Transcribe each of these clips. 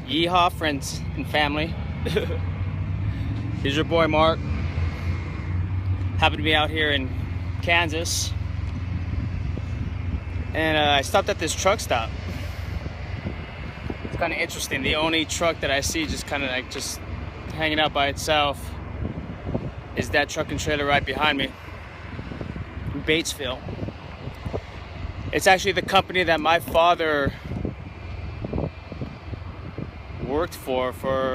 Yeehaw, friends and family. Here's your boy Mark. Happen to be out here in Kansas, and I stopped at this truck stop. It's kind of interesting. The only truck that I see just kind of like just hanging out by itself is that truck and trailer right behind me in Batesville. It's actually the company that my father worked for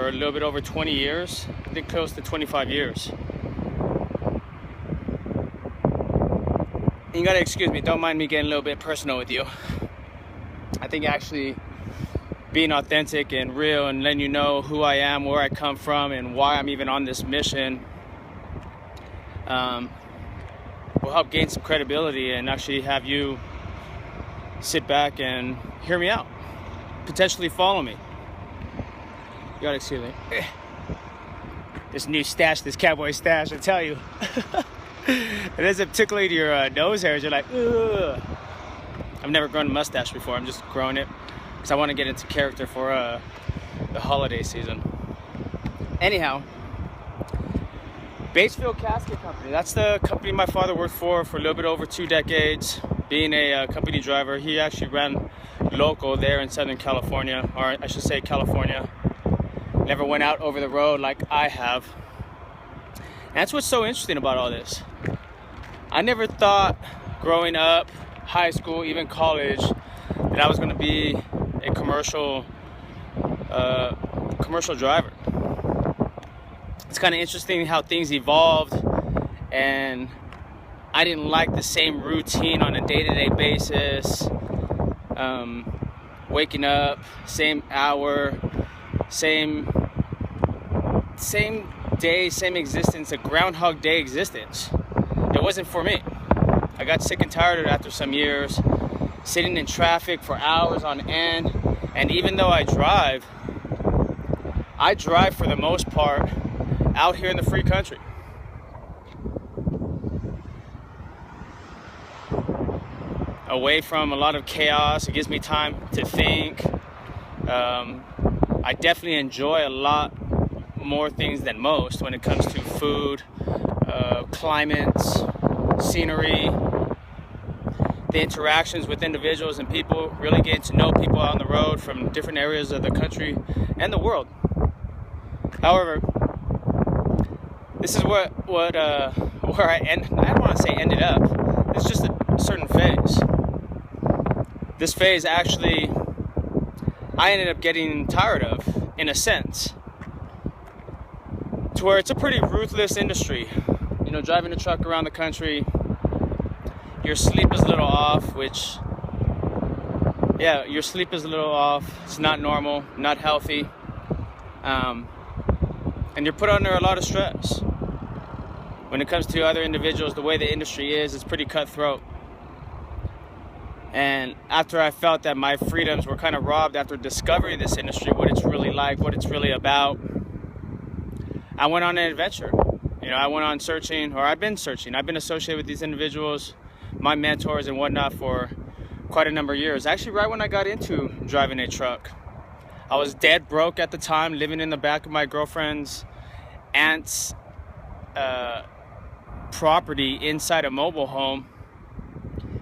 a little bit over 20 years. I think close to 25 years. You gotta excuse me, don't mind me getting a little bit personal with you. I think actually being authentic and real and letting you know who I am, where I come from, and why I'm even on this mission will help gain some credibility and actually have you sit back and hear me out. Potentially follow me. You gotta excuse me. This new stash, this cowboy stash, I tell you. It ends up tickling your nose hairs. You're like, ugh. I've never grown a mustache before. I'm just growing it because I want to get into character for the holiday season. Anyhow, Batesville Casket Company. That's the company my father worked for a little bit over 2 decades. Being a company driver, he actually ran local there in Southern California, or I should say California. Never went out over the road like I have. And that's what's so interesting about all this. I never thought growing up, high school, even college, that I was going to be a commercial driver. It's kind of interesting how things evolved, and I didn't like the same routine on a day-to-day basis. Waking up, same hour, same day, same existence, a Groundhog Day existence. It wasn't for me. I got sick and tired of it after some years, sitting in traffic for hours on end. And even though I drive for the most part out here in the free country. Away from a lot of chaos. It gives me time to think. I definitely enjoy a lot more things than most when it comes to food, climates, scenery, the interactions with individuals and people, really getting to know people on the road from different areas of the country and the world. However, this is where I don't want to say ended up. It's just a certain phase. This phase actually I ended up getting tired of, in a sense, to where it's a pretty ruthless industry. You know, driving a truck around the country, your sleep is a little off, your sleep is a little off. It's not normal, not healthy. And you're put under a lot of stress. When it comes to other individuals, the way the industry is, it's pretty cutthroat. And after I felt that my freedoms were kind of robbed after discovering this industry, what it's really like, what it's really about, I went on an adventure. You know, I went on searching, or I've been searching. I've been associated with these individuals, my mentors and whatnot, for quite a number of years. Actually, right when I got into driving a truck. I was dead broke at the time, living in the back of my girlfriend's aunt's property inside a mobile home.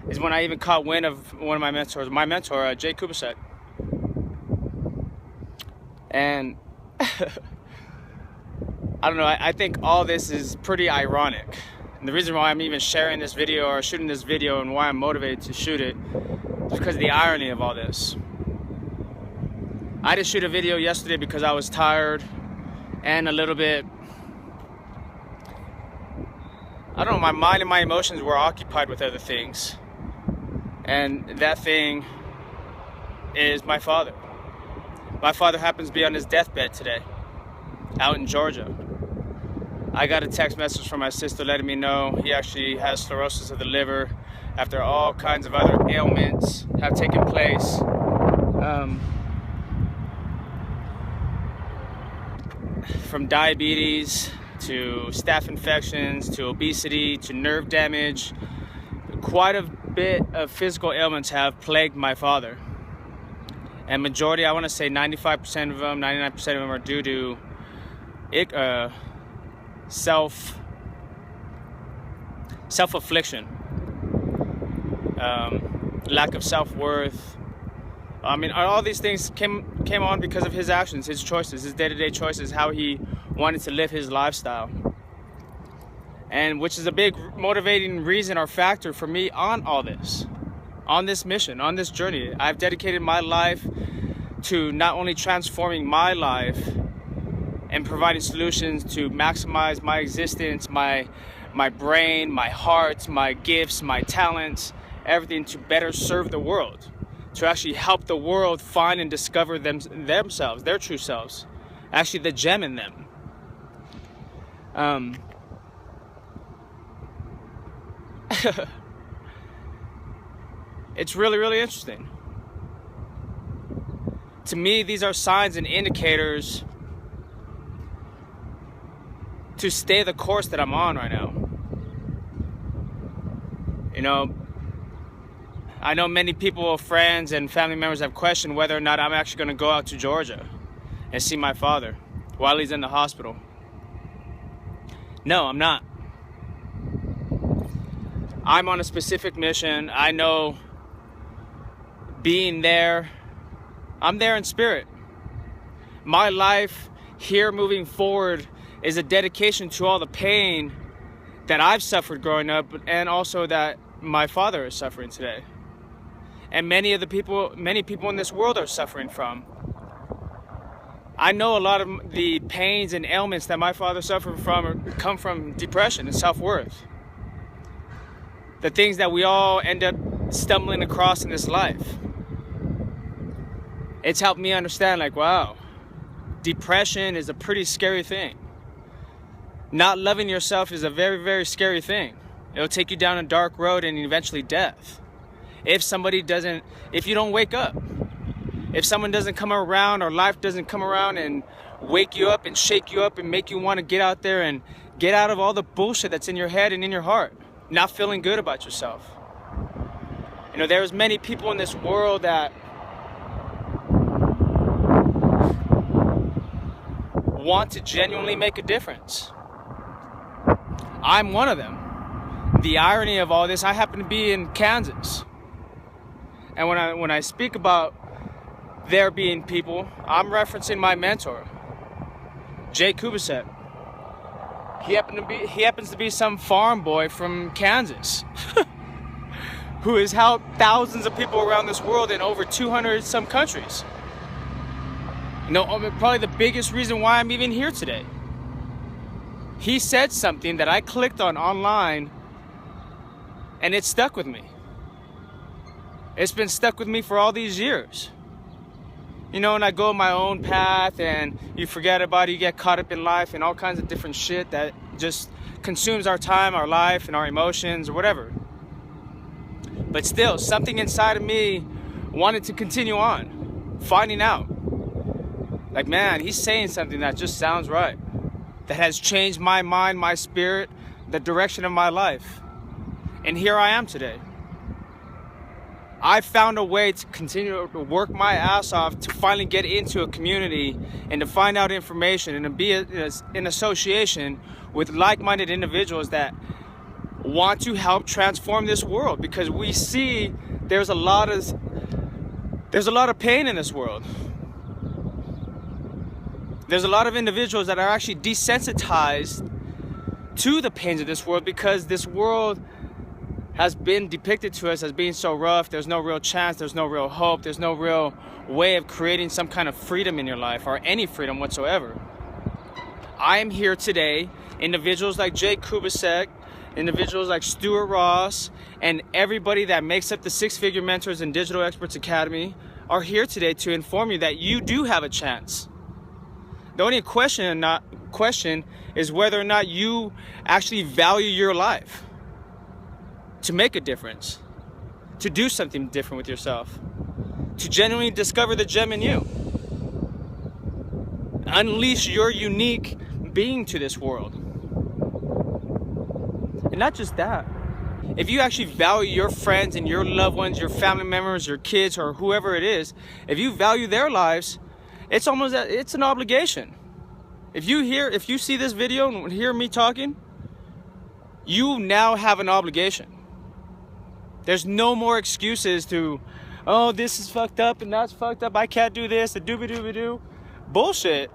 Is when I even caught wind of one of my mentors, Jay Kubasek. And I don't know, I think all this is pretty ironic. And the reason why I'm even sharing this video or shooting this video and why I'm motivated to shoot it is because of the irony of all this. I did shoot a video yesterday because I was tired and a little bit, I don't know, my mind and my emotions were occupied with other things. And that thing is my father. My father happens to be on his deathbed today, out in Georgia. I got a text message from my sister letting me know he actually has cirrhosis of the liver after all kinds of other ailments have taken place. From diabetes to staph infections to obesity to nerve damage, quite a bit of physical ailments have plagued my father. And majority, I want to say 95% of them, 99% of them are due to self-affliction, lack of self-worth. I mean, all these things came on because of his actions, his choices, his day-to-day choices, how he wanted to live his lifestyle. And which is a big motivating reason or factor for me on all this, on this mission, on this journey. I've dedicated my life to not only transforming my life and providing solutions to maximize my existence, my brain, my heart, my gifts, my talents, everything to better serve the world, to actually help the world find and discover themselves, their true selves, actually the gem in them. It's really, really interesting. To me, these are signs and indicators to stay the course that I'm on right now. You know, I know many people, friends and family members have questioned whether or not I'm actually going to go out to Georgia and see my father while he's in the hospital. No, I'm not. I'm on a specific mission. I know being there, I'm there in spirit. My life here moving forward is a dedication to all the pain that I've suffered growing up and also that my father is suffering today. And many people in this world are suffering from. I know a lot of the pains and ailments that my father suffered from come from depression and self-worth. The things that we all end up stumbling across in this life. It's helped me understand, like, wow, depression is a pretty scary thing. Not loving yourself is a very, very scary thing. It'll take you down a dark road and eventually death. If you don't wake up, if someone doesn't come around or life doesn't come around and wake you up and shake you up and make you want to get out there and get out of all the bullshit that's in your head and in your heart, not feeling good about yourself. You know, there's many people in this world that want to genuinely make a difference. I'm one of them. The irony of all this, I happen to be in Kansas. And when I speak about there being people, I'm referencing my mentor, Jay Kubasek. He happens to be some farm boy from Kansas who has helped thousands of people around this world in over 200 some countries. You know, probably the biggest reason why I'm even here today. He said something that I clicked on online and it stuck with me. It's been stuck with me for all these years. You know, and I go my own path and you forget about it, you get caught up in life and all kinds of different shit that just consumes our time, our life, and our emotions or whatever. But still, something inside of me wanted to continue on, finding out. Like, man, he's saying something that just sounds right. That has changed my mind, my spirit, the direction of my life. And here I am today. I found a way to continue to work my ass off to finally get into a community and to find out information and to be in association with like-minded individuals that want to help transform this world, because we see there's a lot of pain in this world. There's a lot of individuals that are actually desensitized to the pains of this world because this world has been depicted to us as being so rough. There's no real chance, there's no real hope, there's no real way of creating some kind of freedom in your life or any freedom whatsoever. I am here today, individuals like Jay Kubasek, individuals like Stuart Ross, and everybody that makes up the Six Figure Mentors and Digital Experts Academy are here today to inform you that you do have a chance. The only question is whether or not you actually value your life to make a difference, to do something different with yourself, to genuinely discover the gem in you. Unleash your unique being to this world. And not just that, If you actually value your friends and your loved ones, your family members, your kids, or whoever it is, if you value their lives, it's an obligation. If you see this video and hear me talking, you now have an obligation. There's no more excuses to, oh, this is fucked up and that's fucked up, I can't do this, a doobie-doobie-doo. Bullshit.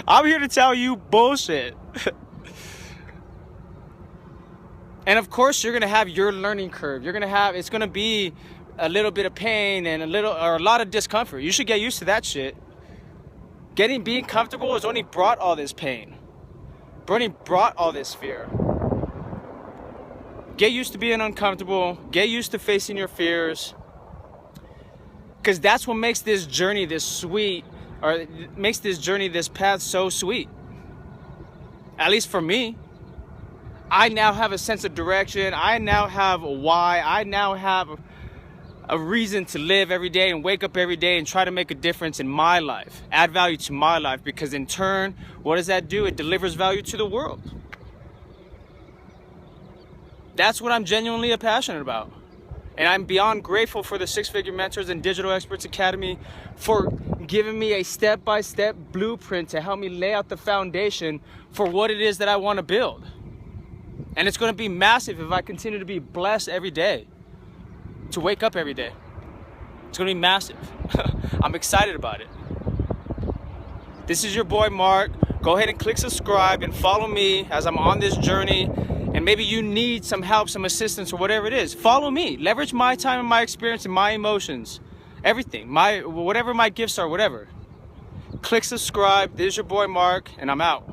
I'm here to tell you bullshit. And of course, you're gonna have your learning curve. It's gonna be a little bit of pain and a lot of discomfort. You should get used to that shit. Being comfortable has only brought all this pain. Only brought all this fear. Get used to being uncomfortable. Get used to facing your fears. Because that's what makes this journey this sweet, or makes this path so sweet. At least for me. I now have a sense of direction. I now have a why. I now have a reason to live every day and wake up every day and try to make a difference in my life, add value to my life, because in turn, what does that do? It delivers value to the world. That's what I'm genuinely passionate about. And I'm beyond grateful for the Six Figure Mentors and Digital Experts Academy for giving me a step-by-step blueprint to help me lay out the foundation for what it is that I want to build. And it's going to be massive if I continue to be blessed every day, to wake up every day. It's going to be massive. I'm excited about it. This is your boy Mark. Go ahead and click subscribe and follow me as I'm on this journey. And maybe you need some help, some assistance, or whatever it is. Follow me. Leverage my time and my experience and my emotions. Everything. Whatever my gifts are, whatever. Click subscribe. This is your boy Mark, and I'm out.